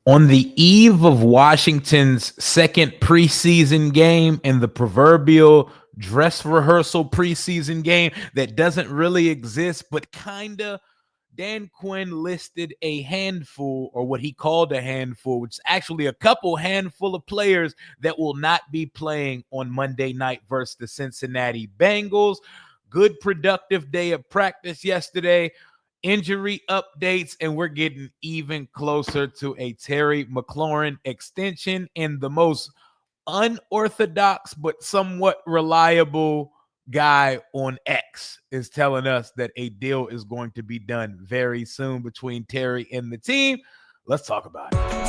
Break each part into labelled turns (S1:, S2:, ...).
S1: On the eve of Washington's second preseason game and the proverbial dress rehearsal preseason game that doesn't really exist, but kinda, Dan Quinn listed a handful, or what he called a handful, which is actually a handful of players that will not be playing on Monday night versus the Cincinnati Bengals. Good productive day of practice yesterday. Injury updates, and we're getting even closer to a Terry McLaurin extension. And the most unorthodox but somewhat reliable guy on X is telling us that a deal is going to be done very soon between Terry and the team. Let's talk about it.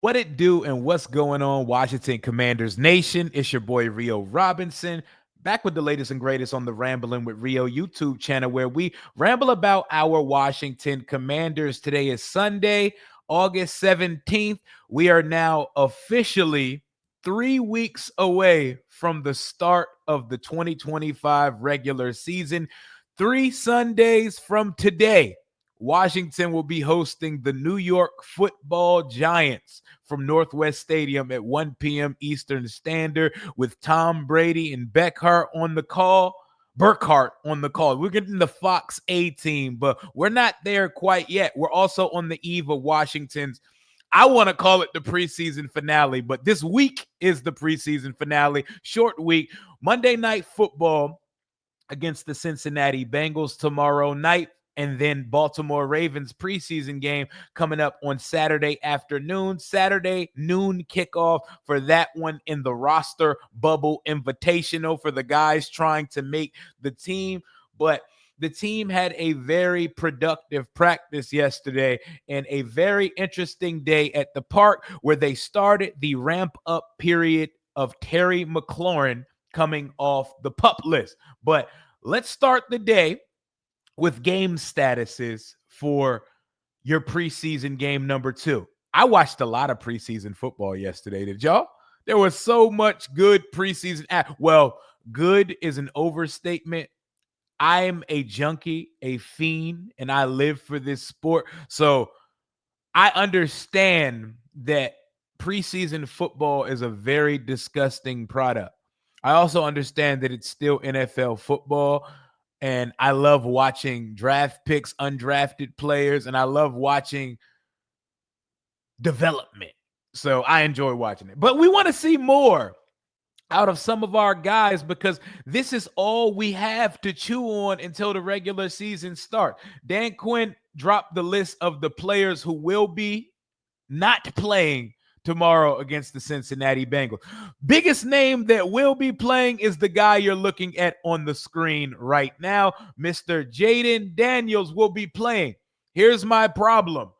S1: What it do and what's going on, Washington Commanders Nation? It's your boy Rio Robinson, back with the latest and greatest on the Rambling with Rio YouTube channel, where we ramble about our Washington Commanders. Today is Sunday, August 17th. We are now officially 3 weeks away from the start of the 2025 regular season. 3 Sundays from today, Washington will be hosting the New York Football Giants from Northwest Stadium at 1 p.m. Eastern Standard, with Tom Brady and Burkhardt on the call. We're getting the Fox A team, but we're not there quite yet. We're also on the eve of Washington's, I want to call it the preseason finale, but this week is the preseason finale. Short week. Monday Night Football against the Cincinnati Bengals tomorrow night. And then Baltimore Ravens preseason game coming up on Saturday afternoon. Saturday noon kickoff for that one in the roster bubble invitational for the guys trying to make the team. But the team had a very productive practice yesterday and a very interesting day at the park, where they started the ramp-up period of Terry McLaurin coming off the PUP list. But let's start the day with game statuses for your preseason game number 2. I watched a lot of preseason football yesterday. Did y'all? There was so much good preseason. Well, good is an overstatement. I am a junkie, a fiend, and I live for this sport. So I understand that preseason football is a very disgusting product. I also understand that it's still NFL football. And I love watching draft picks, undrafted players, and I love watching development. So I enjoy watching it. But we want to see more out of some of our guys, because this is all we have to chew on until the regular season starts. Dan Quinn dropped the list of the players who will be not playing tomorrow against the Cincinnati Bengals. Biggest name that will be playing is the guy you're looking at on the screen right now. Mr. JAYDEN Daniels will be playing. Here's my problem.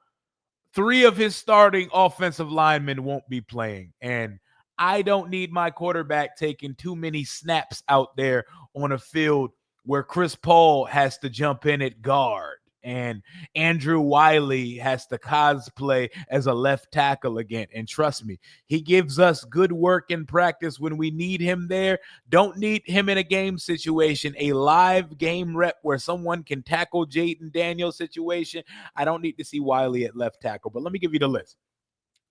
S1: 3 of his starting offensive linemen won't be playing, and I don't need my quarterback taking too many snaps out there on a field where Chris Paul has to jump in at guard and Andrew Wiley has to cosplay as a left tackle again. And trust me, he gives us good work in practice when we need him there. Don't need him in a game situation, a live game rep where someone can tackle JAYDEN Daniels situation. I don't need to see Wiley at left tackle. But let me give you the list.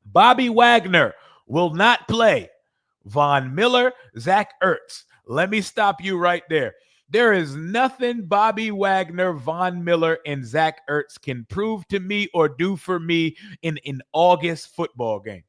S1: Bobby Wagner will not play. Von Miller, Zach Ertz. Let me stop you right there. There is nothing Bobby Wagner, Von Miller, and Zach Ertz can prove to me or do for me in an August football game.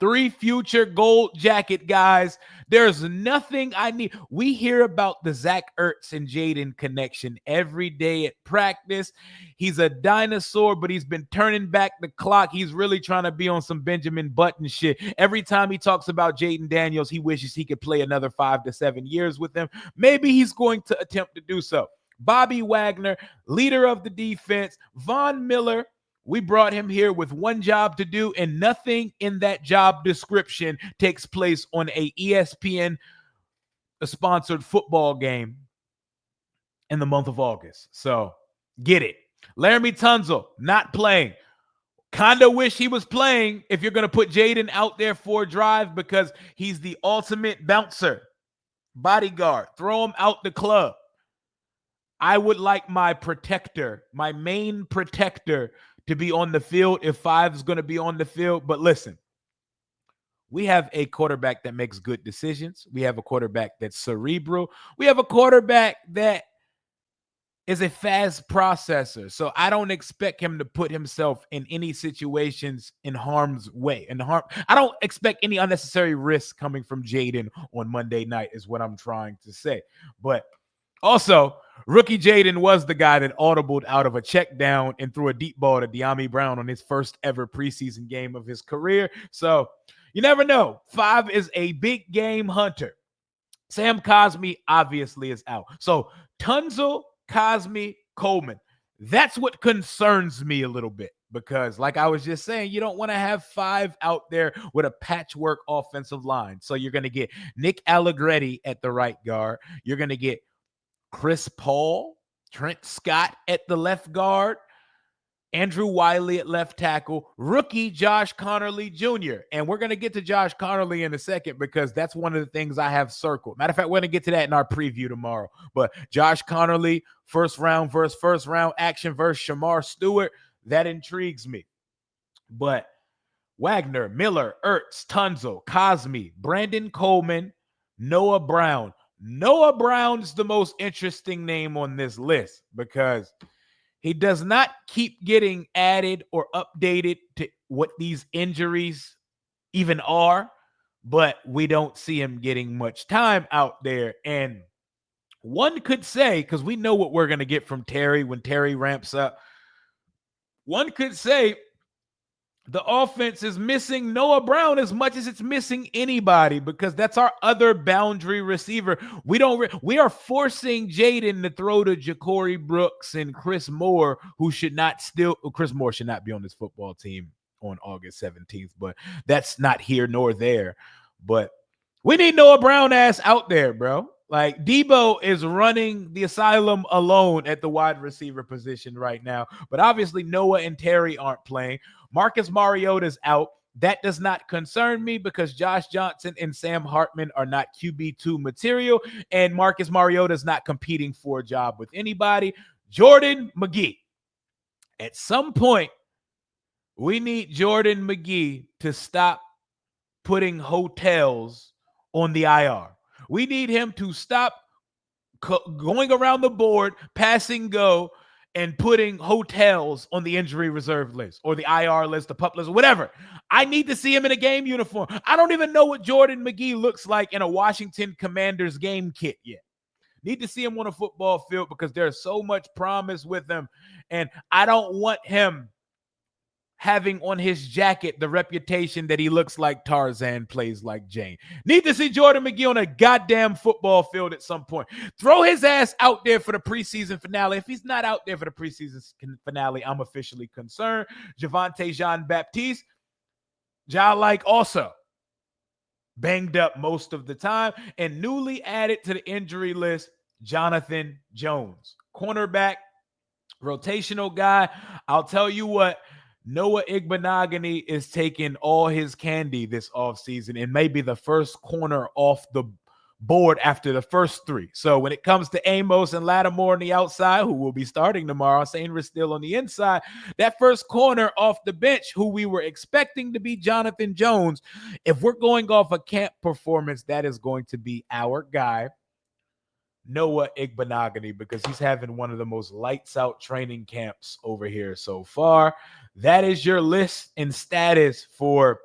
S1: 3 future gold jacket guys. There's nothing I need. We hear about the Zach Ertz and JAYDEN connection every day at practice. He's a dinosaur, but he's been turning back the clock. He's really trying to be on some Benjamin Button shit. Every time he talks about JAYDEN Daniels, he wishes he could play another 5 to 7 years with him. Maybe he's going to attempt to do so. Bobby Wagner, leader of the defense. Von Miller, we brought him here with one job to do, and nothing in that job description takes place on a ESPN sponsored football game in the month of August. So get it. Laramie Tunzel, not playing. Kind of wish he was playing if you're going to put JAYDEN out there for a drive, because he's the ultimate bouncer, bodyguard. Throw him out the club. I would like my protector, my main protector, to be on the field if Five is going to be on the field. But listen, we have a quarterback that makes good decisions. We have a quarterback that's cerebral. We have a quarterback that is a fast processor. So I don't expect him to put himself in any situations in harm's way. I don't expect any unnecessary risk coming from Jayden on Monday night, is what I'm trying to say. But also, rookie Jayden was the guy that audibled out of a check down and threw a deep ball to De'Ami Brown on his first ever preseason game of his career. So you never know. Five is a big game hunter. Sam Cosmi obviously is out. So Tunzel, Cosmi, Coleman. That's what concerns me a little bit because, like I was just saying, you don't want to have Five out there with a patchwork offensive line. So you're going to get Nick Allegretti at the right guard. You're going to get Chris Paul, Trent Scott at the left guard, Andrew Wiley at left tackle, rookie Josh Connerly Jr. And we're going to get to Josh Connerly in a second because that's one of the things I have circled. Matter of fact, we're going to get to that in our preview tomorrow. But Josh Connerly, first round versus first round action versus Shamar Stewart, that intrigues me. But Wagner, Miller, Ertz, Tunzel, Cosmi, Brandon Coleman, Noah Brown. Noah Brown's the most interesting name on this list because he does not keep getting added or updated to what these injuries even are, but we don't see him getting much time out there. And one could say, because we know what we're going to get from Terry when Terry ramps up, one could say the offense is missing Noah Brown as much as it's missing anybody because that's our other boundary receiver. We are forcing Jayden to throw to Ja'Cory Brooks and Chris Moore, Chris Moore should not be on this football team on August 17th, but that's not here nor there. But we need Noah Brown ass out there, bro. Like Debo is running the asylum alone at the wide receiver position right now. But obviously Noah and Terry aren't playing. Marcus Mariota's out. That does not concern me because Josh Johnson and Sam Hartman are not QB2 material. And Marcus Mariota's not competing for a job with anybody. Jordan McGee. At some point, we need Jordan McGee to stop putting hotels on the IR. We need him to stop going around the board, passing go, and putting hotels on the injury reserve list or the IR list, the PUP list, whatever. I need to see him in a game uniform. I don't even know what Jordan McGee looks like in a Washington Commanders game kit yet. Need to see him on a football field because there's so much promise with him, and I don't want him having on his jacket the reputation that he looks like Tarzan, plays like Jane. Need to see Jordan McGee on a goddamn football field at some point. Throw his ass out there for the preseason finale. If he's not out there for the preseason finale, I'm officially concerned. Javonte Jean-Baptiste, like also banged up most of the time. And newly added to the injury list, Jonathan Jones. Cornerback, rotational guy. I'll tell you what, Noah Igbenogany is taking all his candy this offseason and maybe the first corner off the board after the first three. So when it comes to Amos and Lattimore on the outside, who will be starting tomorrow, Sainristil on the inside, that first corner off the bench, who we were expecting to be Jonathan Jones, if we're going off a camp performance, that is going to be our guy, Noah Igbenogany, because he's having one of the most lights out training camps over here so far. That is your list and status for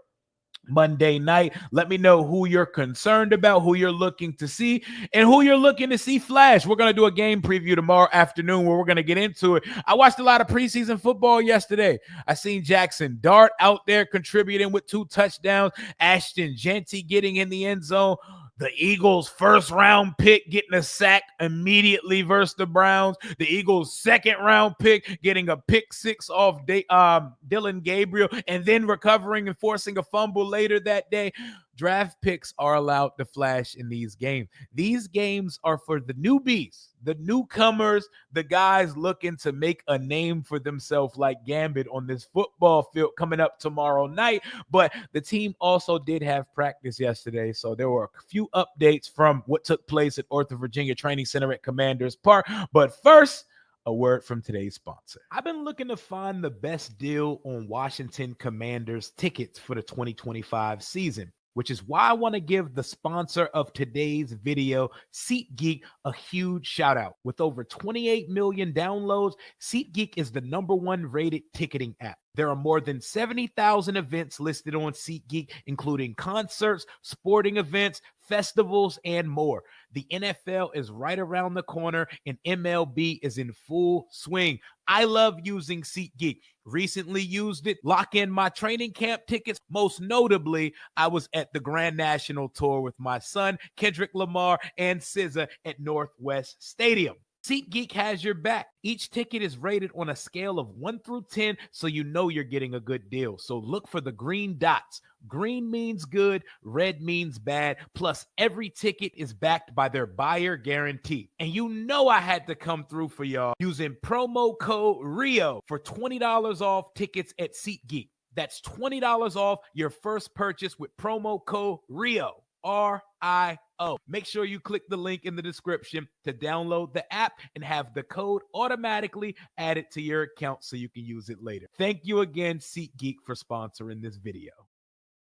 S1: Monday night. Let me know who you're concerned about, who you're looking to see, and who you're looking to see flash. We're going to do a game preview tomorrow afternoon where we're going to get into it. I watched a lot of preseason football yesterday. I seen Jackson Dart out there contributing with 2 touchdowns. Ashton Jeanty getting in the end zone. The Eagles' first-round pick getting a sack immediately versus the Browns. The Eagles' second-round pick getting a pick 6 off Dylan Gabriel and then recovering and forcing a fumble later that day. draft picks are allowed to flash in these games. These games are for the newbies, the newcomers, the guys looking to make a name for themselves like Gambit on this football field coming up tomorrow night. But the team also did have practice yesterday, so there were a few updates from what took place at Northern Virginia Training Center at Commanders Park. But first, a word from today's sponsor. I've been looking to find the best deal on Washington Commanders tickets for the 2025 season, which is why I want to give the sponsor of today's video, SeatGeek, a huge shout out. With over 28 million downloads, SeatGeek is the #1 rated ticketing app. There are more than 70,000 events listed on SeatGeek, including concerts, sporting events, festivals, and more. The NFL is right around the corner and MLB is in full swing. I love using SeatGeek. Recently used it, lock in my training camp tickets. Most notably, I was at the Grand National Tour with my son, Kendrick Lamar, and SZA at Northwest Stadium. SeatGeek has your back. Each ticket is rated on a scale of 1 through 10, so you know you're getting a good deal. So look for the green dots. Green means good, red means bad. Plus, every ticket is backed by their buyer guarantee. And you know I had to come through for y'all using promo code RIO for $20 off tickets at SeatGeek. That's $20 off your first purchase with promo code RIO. RIO. Make sure you click the link in the description to download the app and have the code automatically added to your account so you can use it later. Thank you again, SeatGeek, for sponsoring this video.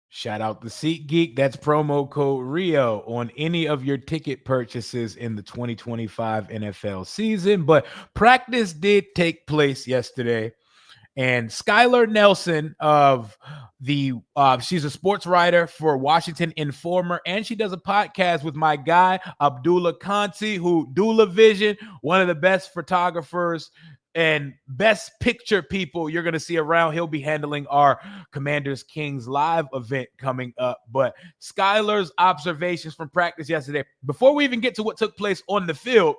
S1: Shout out to SeatGeek. That's promo code RIO on any of your ticket purchases in the 2025 NFL season. But practice did take place yesterday. And Skylar Nelson of she's a sports writer for Washington Informer, and she does a podcast with my guy, Abdullah Kanti, who Dula Vision, one of the best photographers and best picture people you're going to see around. He'll be handling our Commanders Kings live event coming up. But Skylar's observations from practice yesterday, before we even get to what took place on the field.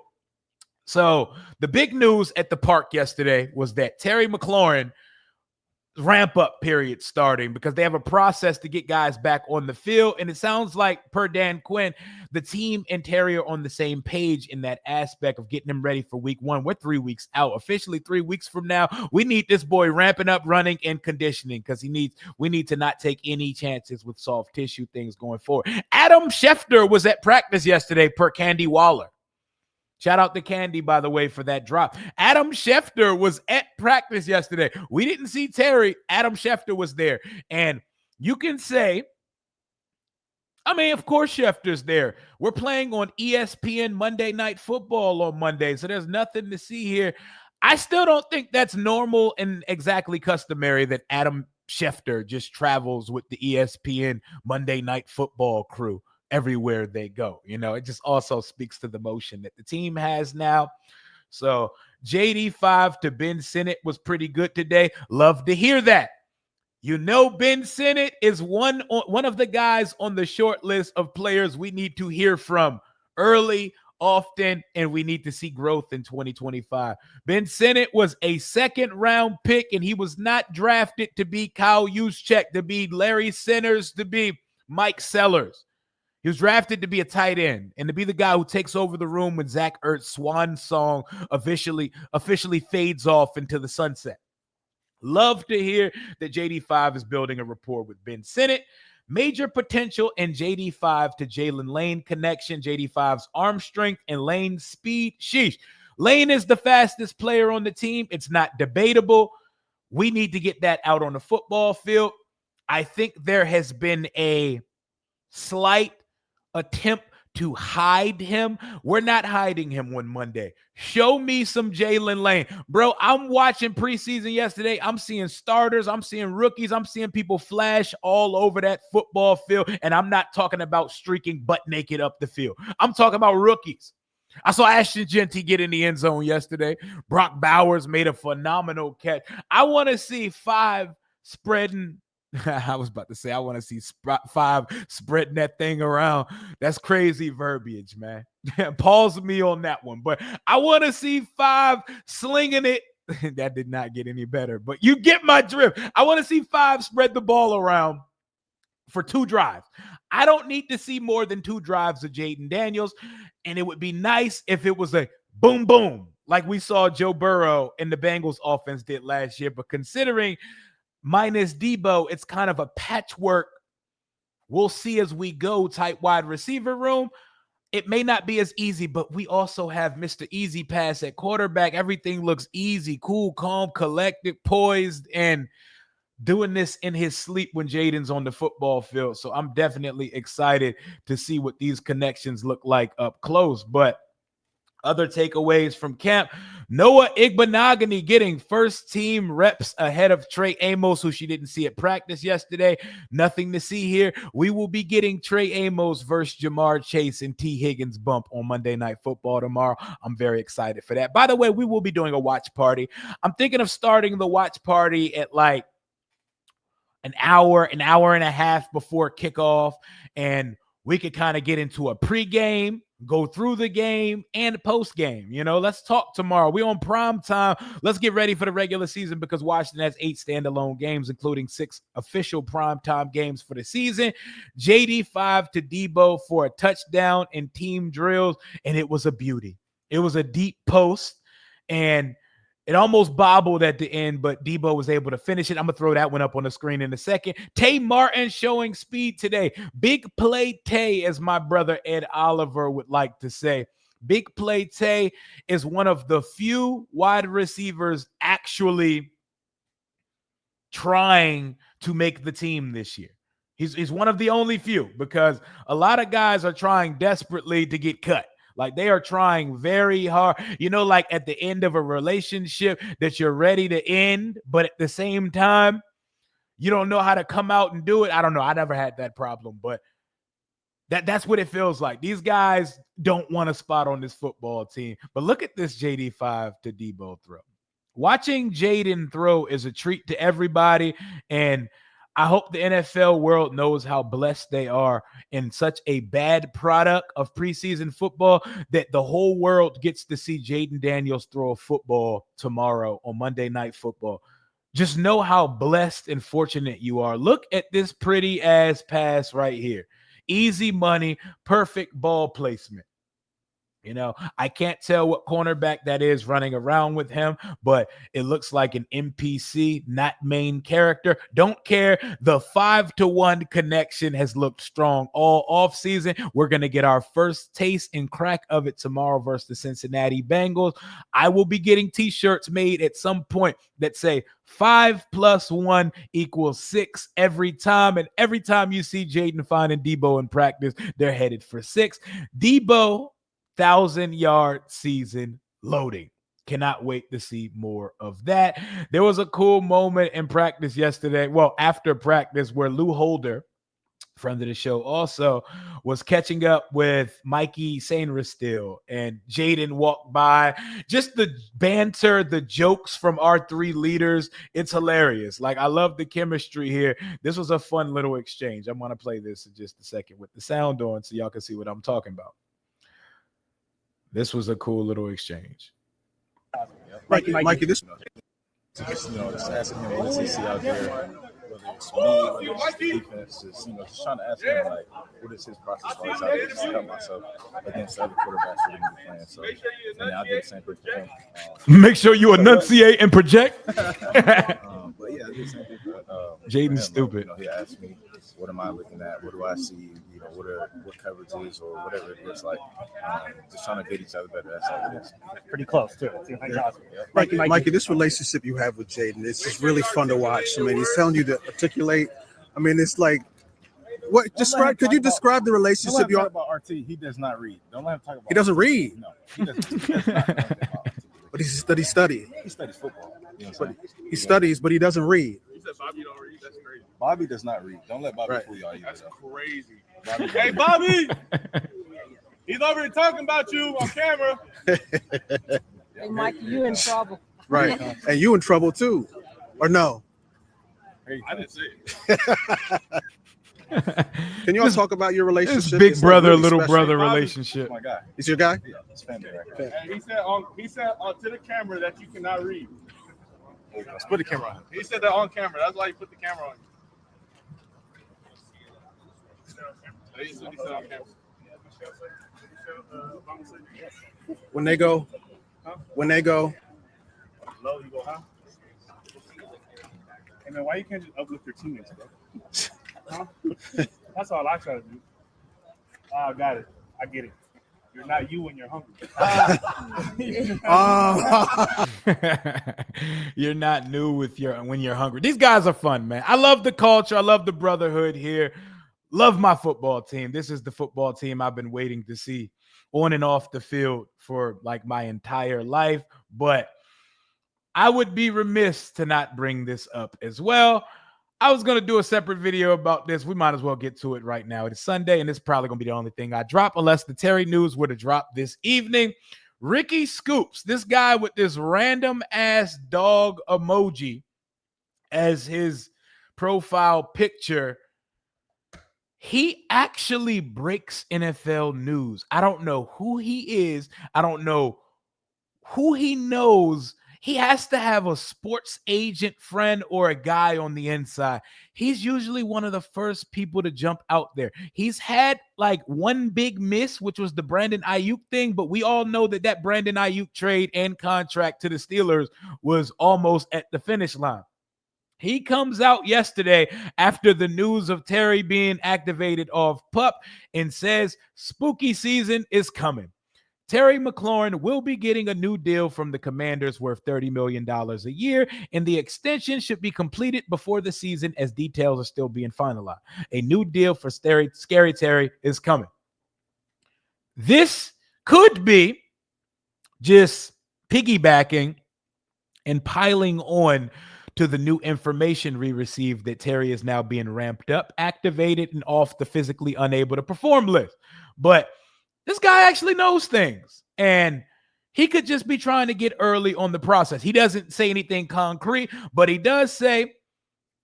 S1: So the big news at the park yesterday was that Terry McLaurin ramp-up period starting because they have a process to get guys back on the field. And it sounds like, per Dan Quinn, the team and Terry are on the same page in that aspect of getting them ready for week 1. We're 3 weeks out. Officially 3 weeks from now, we need this boy ramping up, running, and conditioning because we need to not take any chances with soft tissue things going forward. Adam Schefter was at practice yesterday, per Candy Waller. Shout out to Candy, by the way, for that drop. Adam Schefter was at practice yesterday. We didn't see Terry. Adam Schefter was there. And you can say, I mean, of course Schefter's there. We're playing on ESPN Monday Night Football on Monday, so there's nothing to see here. I still don't think that's normal and exactly customary that Adam Schefter just travels with the ESPN Monday Night Football crew everywhere they go. You know, it just also speaks to the motion that the team has now. So JD5 to Ben Sinnott was pretty good today. Love to hear that. You know, Ben Sinnott is one of the guys on the short list of players we need to hear from early, often, and we need to see growth in 2025. Ben Sinnott was a second-round pick, and he was not drafted to be Kyle Juszczyk, to be Larry Centers, to be Mike Sellers. He was drafted to be a tight end and to be the guy who takes over the room when Zach Ertz's swan song officially fades off into the sunset. Love to hear that JD5 is building a rapport with Ben Sinnott. Major potential in JD5 to Jalen Lane connection. JD5's arm strength and Lane's speed. Sheesh. Lane is the fastest player on the team. It's not debatable. We need to get that out on the football field. I think there has been a slight attempt to hide him. We're not hiding him on Monday. Show me some Jalen Lane. Bro, I'm watching preseason yesterday. I'm seeing starters. I'm seeing rookies. I'm seeing people flash all over that football field. And I'm not talking about streaking butt naked up the field. I'm talking about rookies. I saw Ashton Genty get in the end zone yesterday. Brock Bowers made a phenomenal catch. I want to see 5 spreading. I was about to say, I want to see 5 spreading that thing around. That's crazy verbiage, man. Pause me on that one. But I want to see 5 slinging it. That did not get any better. But you get my drift. I want to see 5 spread the ball around for 2 drives. I don't need to see more than 2 drives of Jayden Daniels, and it would be nice if it was a boom, boom, like we saw Joe Burrow and the Bengals offense did last year. But considering minus Debo, it's kind of a patchwork, we'll see as we go type wide receiver room. It may not be as easy, but we also have Mr. Easy Pass at quarterback. Everything looks easy, cool, calm, collected, poised, and doing this in his sleep when Jayden's on the football field. So I'm definitely excited to see what these connections look like up close. But other takeaways from camp: Noah Igbenogany getting first team reps ahead of Trey Amos, who she didn't see at practice yesterday. Nothing to see here. We will be getting Trey Amos versus Jamar Chase and T. Higgins bump on Monday Night Football tomorrow. I'm very excited for that. By the way, we will be doing a watch party. I'm thinking of starting the watch party at like an hour and a half before kickoff, and we could kind of get into a pregame, go through the game, and post-game. Let's talk tomorrow. We're on prime time. Let's get ready for the regular season because Washington has 8 standalone games, including 6 official primetime games for the season. JD 5 to Debo for a touchdown in team drills, and it was a beauty. It was a deep post, and it almost bobbled at the end, but Debo was able to finish it. I'm going to throw that one up on the screen in a second. Tay Martin showing speed today. Big play Tay, as my brother Ed Oliver would like to say. Big play Tay is one of the few wide receivers actually trying to make the team this year. He's one of the only few, because a lot of guys are trying desperately to get cut. Like, they are trying very hard, like at the end of a relationship that you're ready to end, but at the same time, you don't know how to come out and do it. I don't know. I never had that problem, but that's what it feels like. These guys don't want a spot on this football team. But look at this JD5 to Debo throw. Watching Jayden throw is a treat to everybody, and I hope the NFL world knows how blessed they are in such a bad product of preseason football that the whole world gets to see Jayden Daniels throw a football tomorrow on Monday Night Football. Just know how blessed and fortunate you are. Look at this pretty ass pass right here. Easy money, perfect ball placement. I can't tell what cornerback that is running around with him, but it looks like an NPC, not main character. Don't care. The 5-to-1 connection has looked strong all offseason. We're going to get our first taste and crack of it tomorrow versus the Cincinnati Bengals. I will be getting t-shirts made at some point that say 5 + 1 = 6 every time. And every time you see Jayden finding Debo in practice, they're headed for 6. Debo, 1,000-yard season loading. Cannot wait to see more of that. There was a cool moment in practice yesterday, after practice, where Lou Holder, friend of the show also, was catching up with McLaurin Sainristil, and Jayden walked by. Just the banter, the jokes from our 3 leaders, it's hilarious. Like, I love the chemistry here. This was a fun little exchange. I'm going to play this in just a second with the sound on so y'all can see what I'm talking about. This was a cool little exchange.
S2: Mikey, this.
S3: Just asking him what does he see out there, whether it's me, whether it's the defense, just trying to ask him, like, what is his process for out there, just to help myself against other quarterbacks that are going to be playing. So, and I'll do the same thing for him.
S1: Make sure you enunciate and project.
S3: But yeah, I do the same thing for
S1: Jayden's stupid.
S3: He asked me, what am I looking at? What do I see? What coverage is, or whatever it looks like. Just trying to get each other better. That's all it is.
S2: Pretty close too. Mikey, this relationship you have with Jayden, it's just really fun to watch. I mean, he's telling you to articulate. I mean, it's like, what? Could you describe the relationship you
S3: have about RT? He does not read. Don't let him talk about.
S2: He doesn't read.
S3: No, he does not.
S2: But he studies.
S3: He studies football.
S2: He studies, but he doesn't read.
S4: You said Bobby don't read. That's crazy.
S3: Bobby does not read. Don't let Bobby fool y'all either.
S4: That's crazy. Hey, Bobby! He's over here talking about you on camera.
S5: Hey, Mikey, you in trouble.
S2: Right. And you in trouble too. Or no?
S4: I didn't say it.
S2: Can you all talk about your relationship?
S1: This big brother,
S2: really
S1: little
S2: special.
S1: brother relationship.
S3: Oh my God.
S2: He's your guy?
S3: Yeah, it's family right here.
S4: And he said to the camera that you cannot read.
S3: Let's put the camera on.
S4: He said that on camera. That's why he put the camera on you.
S2: When they go.
S4: Low, you go high. Hey man, why you can't just uplift your teammates, bro? Huh? That's all I try to do. I got it. I get it. You're not you when you're hungry.
S1: You're not new when you're hungry. These guys are fun, man. I love the culture. I love the brotherhood here. Love my football team. This is the football team I've been waiting to see on and off the field for like my entire life. But I would be remiss to not bring this up as well. I was going to do a separate video about this. We might as well get to it right now. It's Sunday, and it's probably going to be the only thing I drop unless the Terry news were to drop this evening. Ricky Scoops, this guy with this random-ass dog emoji as his profile picture, he actually breaks NFL news. I don't know who he is. I don't know who he knows. He has to have a sports agent friend or a guy on the inside. He's usually one of the first people to jump out there. He's had like one big miss, which was the Brandon Ayuk thing, but we all know that Brandon Ayuk trade and contract to the Steelers was almost at the finish line. He comes out yesterday after the news of Terry being activated off PUP and says spooky season is coming. Terry McLaurin will be getting a new deal from the Commanders worth $30 million a year, and the extension should be completed before the season as details are still being finalized. A new deal for Scary Terry is coming. This could be just piggybacking and piling on to the new information we received that Terry is now being ramped up, activated, and off the physically unable to perform list. But this guy actually knows things, and he could just be trying to get early on the process. He doesn't say anything concrete, but he does say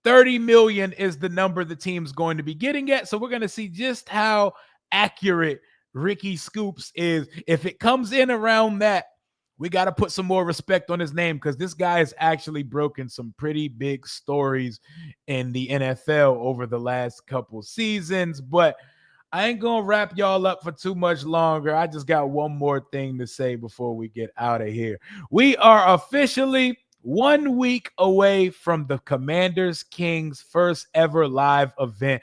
S1: 30 million is the number the team's going to be getting at. So we're going to see just how accurate Ricky Scoops is. If it comes in around that, we got to put some more respect on his name because this guy has actually broken some pretty big stories in the NFL over the last couple seasons. But I ain't going to wrap y'all up for too much longer. I just got one more thing to say before we get out of here. We are officially 1 week away from the Commanders Kings first ever live event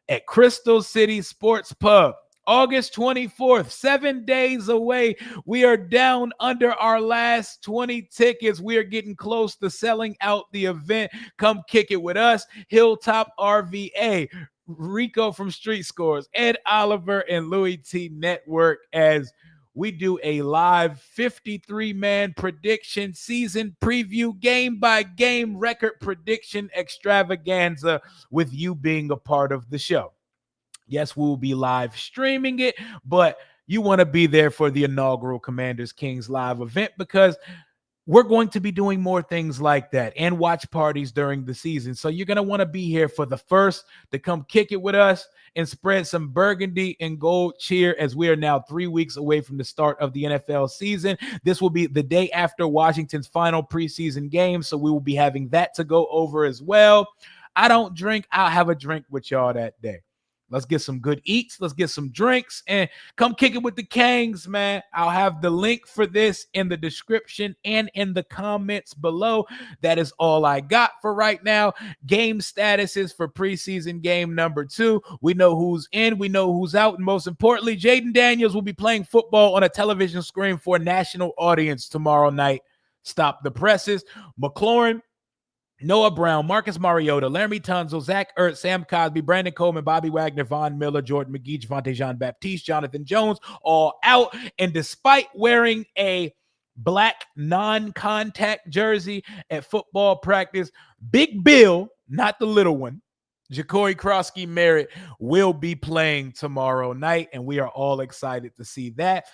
S1: at Crystal City Sports Pub. August 24th, 7 days away. We are down under our last 20 tickets. We are getting close to selling out the event. Come kick it with us. Hilltop RVA, Rico from Street Scores, Ed Oliver, and Louis T Network as we do a live 53-man prediction season preview, game-by-game record prediction extravaganza with you being a part of the show. Yes, we'll be live streaming it, but you want to be there for the inaugural Commanders Kings live event because we're going to be doing more things like that and watch parties during the season. So you're going to want to be here for the first to come kick it with us and spread some burgundy and gold cheer as we are now 3 weeks away from the start of the NFL season. This will be the day after Washington's final preseason game, so we will be having that to go over as well. I don't drink. I'll have a drink with y'all that day. Let's get some good eats. Let's get some drinks and come kick it with the Kangs, man. I'll have the link for this in the description and in the comments below. That is all I got for right now. Game statuses for preseason game number 2. We know who's in. We know who's out. And most importantly, Jayden Daniels will be playing football on a television screen for a national audience tomorrow night. Stop the presses. McLaurin, Noah Brown, Marcus Mariota, Laramie Tunzel, Zach Ertz, Sam Cosby, Brandon Coleman, Bobby Wagner, Von Miller, Jordan McGee, Javonte Jean-Baptiste, Jonathan Jones, all out. And despite wearing a black non-contact jersey at football practice, Big Bill, not the little one, Ja'Cory Krosky-Merritt will be playing tomorrow night, and we are all excited to see that.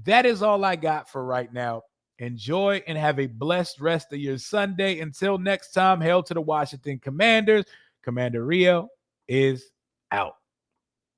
S1: That is all I got for right now. Enjoy and have a blessed rest of your Sunday. Until next time, hail to the Washington Commanders. Commander Rio is out.